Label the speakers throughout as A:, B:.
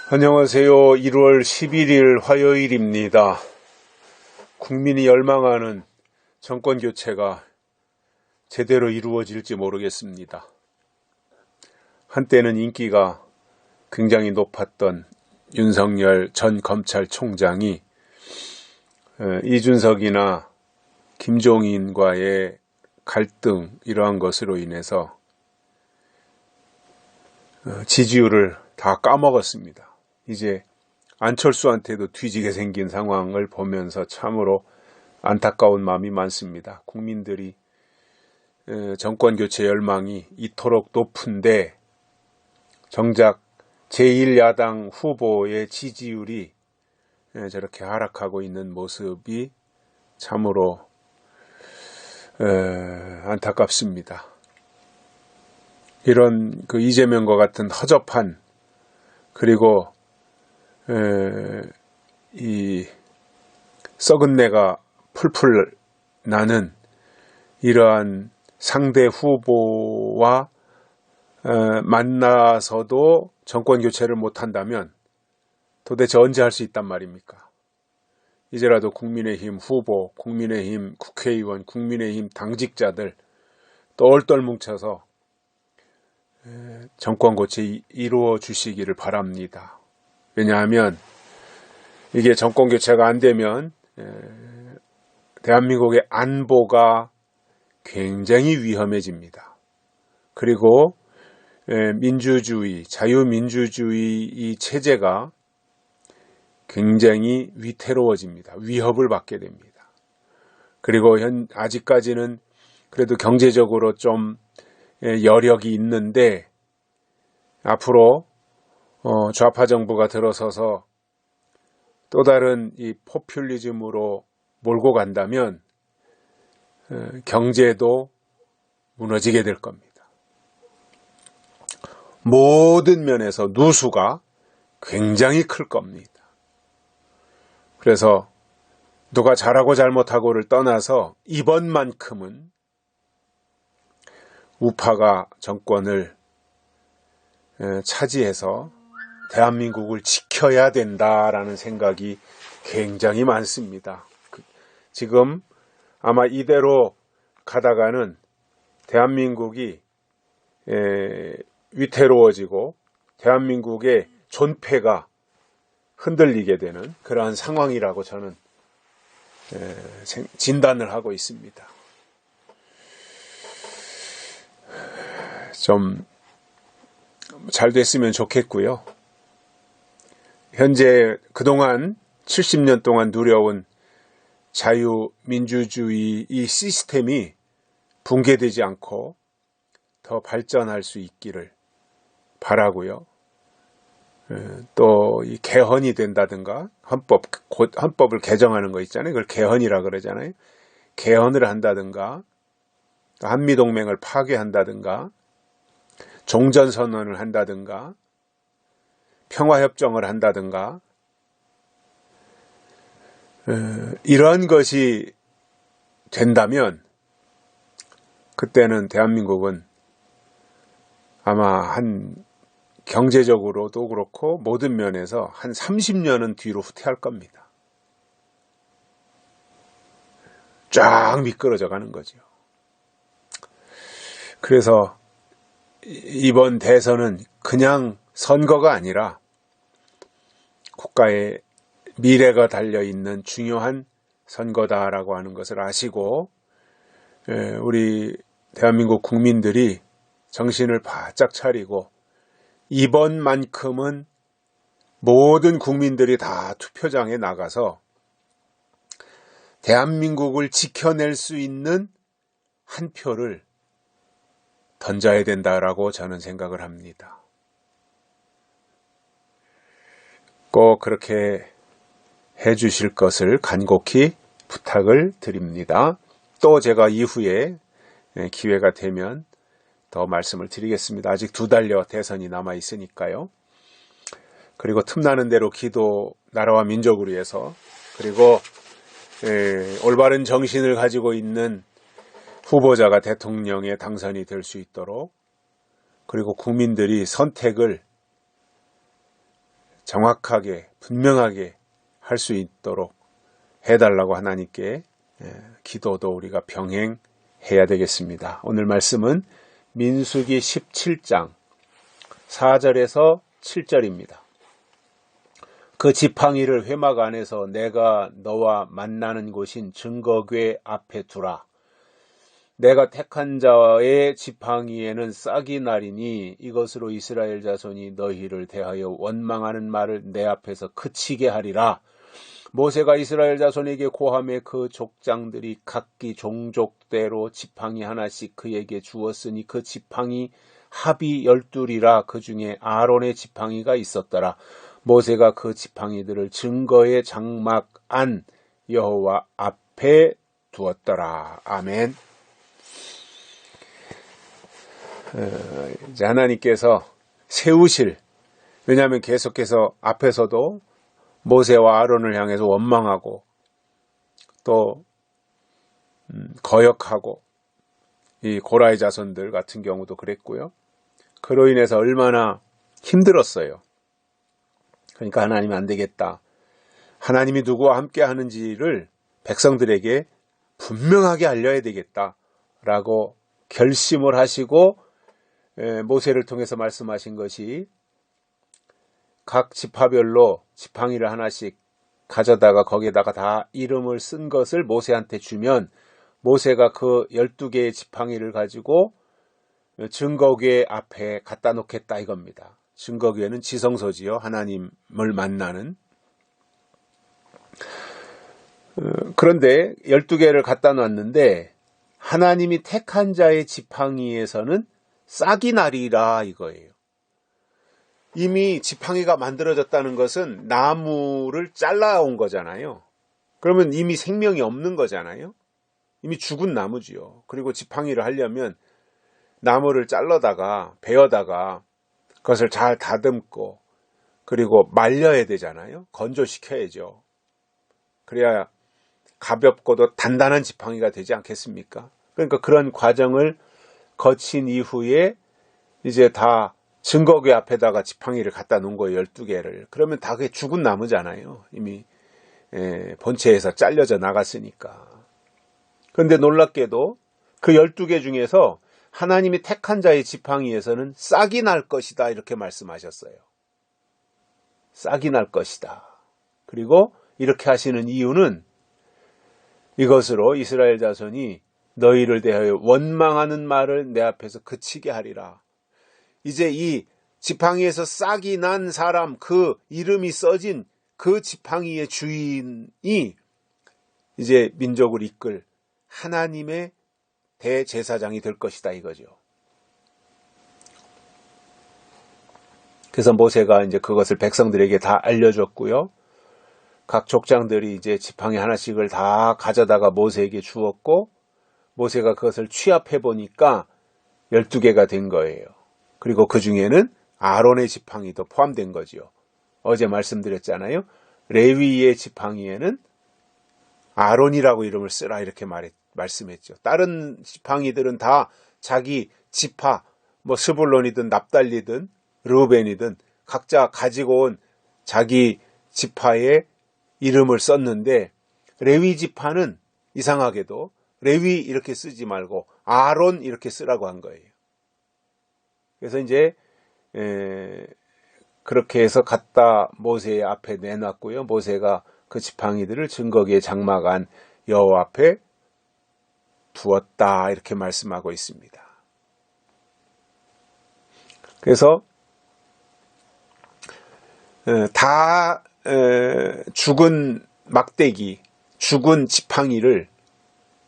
A: 안녕하세요. 1월 11일 화요일입니다. 국민이 열망하는 정권 교체가 제대로 이루어질지 모르겠습니다. 한때는 인기가 굉장히 높았던 윤석열 전 검찰총장이 이준석이나 김종인과의 갈등 이러한 것으로 인해서 지지율을 다 까먹었습니다. 이제 안철수한테도 뒤지게 생긴 상황을 보면서 참으로 안타까운 마음이 많습니다. 국민들이 정권 교체 열망이 이토록 높은데 정작 제1야당 후보의 지지율이 저렇게 하락하고 있는 모습이 참으로 안타깝습니다. 이런 이재명과 같은 허접한 그리고 이 썩은 내가 풀풀 나는 이러한 상대 후보와 만나서도 정권 교체를 못한다면 도대체 언제 할 수 있단 말입니까? 이제라도 국민의힘 후보, 국민의힘 국회의원, 국민의힘 당직자들 똘똘 뭉쳐서 정권 교체 이루어 주시기를 바랍니다. 왜냐하면 이게 정권 교체가 안 되면 대한민국의 안보가 굉장히 위험해집니다. 그리고 민주주의, 자유민주주의 이 체제가 굉장히 위태로워집니다. 위협을 받게 됩니다. 그리고 아직까지는 그래도 경제적으로 좀 여력이 있는데 앞으로 좌파 정부가 들어서서 또 다른 이 포퓰리즘으로 몰고 간다면 경제도 무너지게 될 겁니다. 모든 면에서 누수가 굉장히 클 겁니다. 그래서 누가 잘하고 잘못하고를 떠나서 이번만큼은 우파가 정권을 차지해서 대한민국을 지켜야 된다라는 생각이 굉장히 많습니다. 지금 아마 이대로 가다가는 대한민국이 위태로워지고 대한민국의 존폐가 흔들리게 되는 그러한 상황이라고 저는 진단을 하고 있습니다. 좀 잘 됐으면 좋겠고요. 현재 그동안 70년 동안 누려온 자유민주주의 이 시스템이 붕괴되지 않고 더 발전할 수 있기를 바라고요. 또 이 개헌이 된다든가 헌법을 개정하는 거 있잖아요. 그걸 개헌이라 그러잖아요. 개헌을 한다든가 한미동맹을 파괴한다든가 종전선언을 한다든가 평화협정을 한다든가 이런 것이 된다면 그때는 대한민국은 아마 한 경제적으로도 그렇고 모든 면에서 한 30년은 뒤로 후퇴할 겁니다. 쫙 미끄러져 가는 거죠. 그래서 이번 대선은 그냥 선거가 아니라 국가의 미래가 달려있는 중요한 선거다라고 하는 것을 아시고 우리 대한민국 국민들이 정신을 바짝 차리고 이번만큼은 모든 국민들이 다 투표장에 나가서 대한민국을 지켜낼 수 있는 한 표를 던져야 된다라고 저는 생각을 합니다. 꼭 그렇게 해주실 것을 간곡히 부탁을 드립니다. 또 제가 이후에 기회가 되면 더 말씀을 드리겠습니다. 아직 2달여 대선이 남아 있으니까요. 그리고 틈나는 대로 기도, 나라와 민족을 위해서, 그리고 올바른 정신을 가지고 있는 후보자가 대통령에 당선이 될 수 있도록, 그리고 국민들이 선택을 정확하게 분명하게 할 수 있도록 해달라고 하나님께 기도도 우리가 병행해야 되겠습니다. 오늘 말씀은 민수기 17장 4절에서 7절입니다. 그 지팡이를 회막 안에서 내가 너와 만나는 곳인 증거궤 앞에 두라. 내가 택한 자의 지팡이에는 싹이 나리니 이것으로 이스라엘 자손이 너희를 대하여 원망하는 말을 내 앞에서 그치게 하리라. 모세가 이스라엘 자손에게 고하매 그 족장들이 각기 종족대로 지팡이 하나씩 그에게 주었으니 그 지팡이 합이 12이라. 그 중에 아론의 지팡이가 있었더라. 모세가 그 지팡이들을 증거의 장막 안 여호와 앞에 두었더라. 아멘. 이제 하나님께서 세우실, 왜냐하면 계속해서 앞에서도 모세와 아론을 향해서 원망하고 또 거역하고 이 고라의 자손들 같은 경우도 그랬고요. 그로 인해서 얼마나 힘들었어요. 그러니까 하나님이 안 되겠다. 하나님이 누구와 함께 하는지를 백성들에게 분명하게 알려야 되겠다라고 결심을 하시고 모세를 통해서 말씀하신 것이 각 지파별로 지팡이를 하나씩 가져다가 거기에다가 다 이름을 쓴 것을 모세한테 주면 모세가 그 12개의 지팡이를 가지고 증거궤 앞에 갖다 놓겠다 이겁니다. 증거궤는 지성소지요. 하나님을 만나는. 그런데 12개를 갖다 놨는데 하나님이 택한 자의 지팡이에서는 싹이 나리라 이거예요. 이미 지팡이가 만들어졌다는 것은 나무를 잘라온 거잖아요. 그러면 이미 생명이 없는 거잖아요. 이미 죽은 나무지요. 그리고 지팡이를 하려면 나무를 잘라다가 베어다가 그것을 잘 다듬고 그리고 말려야 되잖아요. 건조시켜야죠. 그래야 가볍고도 단단한 지팡이가 되지 않겠습니까? 그러니까 그런 과정을 거친 이후에 이제 다 증거궤 앞에다가 지팡이를 갖다 놓은 거예요. 12개를. 그러면 다 그게 죽은 나무잖아요. 이미 본체에서 잘려져 나갔으니까. 그런데 놀랍게도 그 12개 중에서 하나님이 택한 자의 지팡이에서는 싹이 날 것이다 이렇게 말씀하셨어요. 싹이 날 것이다. 그리고 이렇게 하시는 이유는 이것으로 이스라엘 자손이 너희를 대하여 원망하는 말을 내 앞에서 그치게 하리라. 이제 이 지팡이에서 싹이 난 사람, 그 이름이 써진 그 지팡이의 주인이 이제 민족을 이끌 하나님의 대제사장이 될 것이다 이거죠. 그래서 모세가 이제 그것을 백성들에게 다 알려줬고요. 각 족장들이 이제 지팡이 하나씩을 다 가져다가 모세에게 주었고 모세가 그것을 취합해 보니까 12개가 된 거예요. 그리고 그 중에는 아론의 지팡이도 포함된 거지요. 어제 말씀드렸잖아요. 레위의 지팡이에는 아론이라고 이름을 쓰라 이렇게 말씀했죠. 다른 지팡이들은 다 자기 지파, 뭐 스불론이든 납달리든 르우벤이든 각자 가지고 온 자기 지파의 이름을 썼는데 레위 지파는 이상하게도 레위 이렇게 쓰지 말고 아론 이렇게 쓰라고 한 거예요. 그래서 이제 그렇게 해서 갖다 모세의 앞에 내놨고요. 모세가 그 지팡이들을 증거궤 장막 안 여호와 앞에 두었다 이렇게 말씀하고 있습니다. 그래서 다 죽은 막대기, 죽은 지팡이를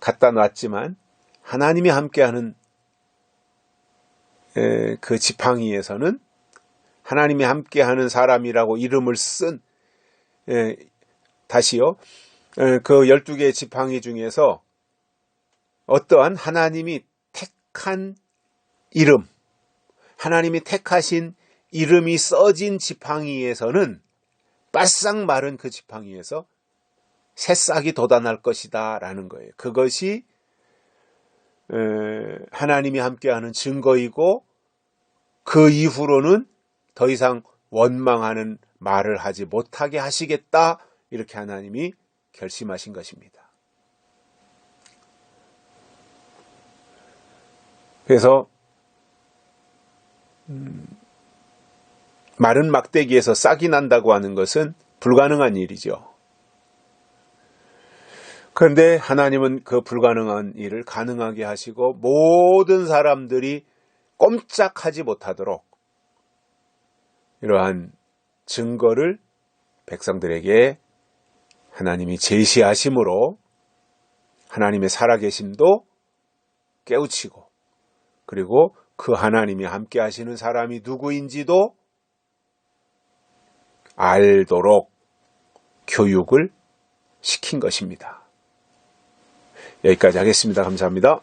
A: 갖다 놨지만 하나님이 함께하는 그 지팡이에서는 하나님이 함께하는 사람이라고 이름을 쓴 다시요. 그 12개의 지팡이 중에서 어떠한 하나님이 택한 이름, 하나님이 택하신 이름이 써진 지팡이에서는 바싹 마른 그 지팡이에서 새싹이 돋아날 것이다 라는 거예요. 그것이 하나님이 함께하는 증거이고 그 이후로는 더 이상 원망하는 말을 하지 못하게 하시겠다. 이렇게 하나님이 결심하신 것입니다. 그래서 마른 막대기에서 싹이 난다고 하는 것은 불가능한 일이죠. 그런데 하나님은 그 불가능한 일을 가능하게 하시고 모든 사람들이 꼼짝하지 못하도록 이러한 증거를 백성들에게 하나님이 제시하심으로 하나님의 살아계심도 깨우치고 그리고 그 하나님이 함께 하시는 사람이 누구인지도 알도록 교육을 시킨 것입니다. 여기까지 하겠습니다. 감사합니다.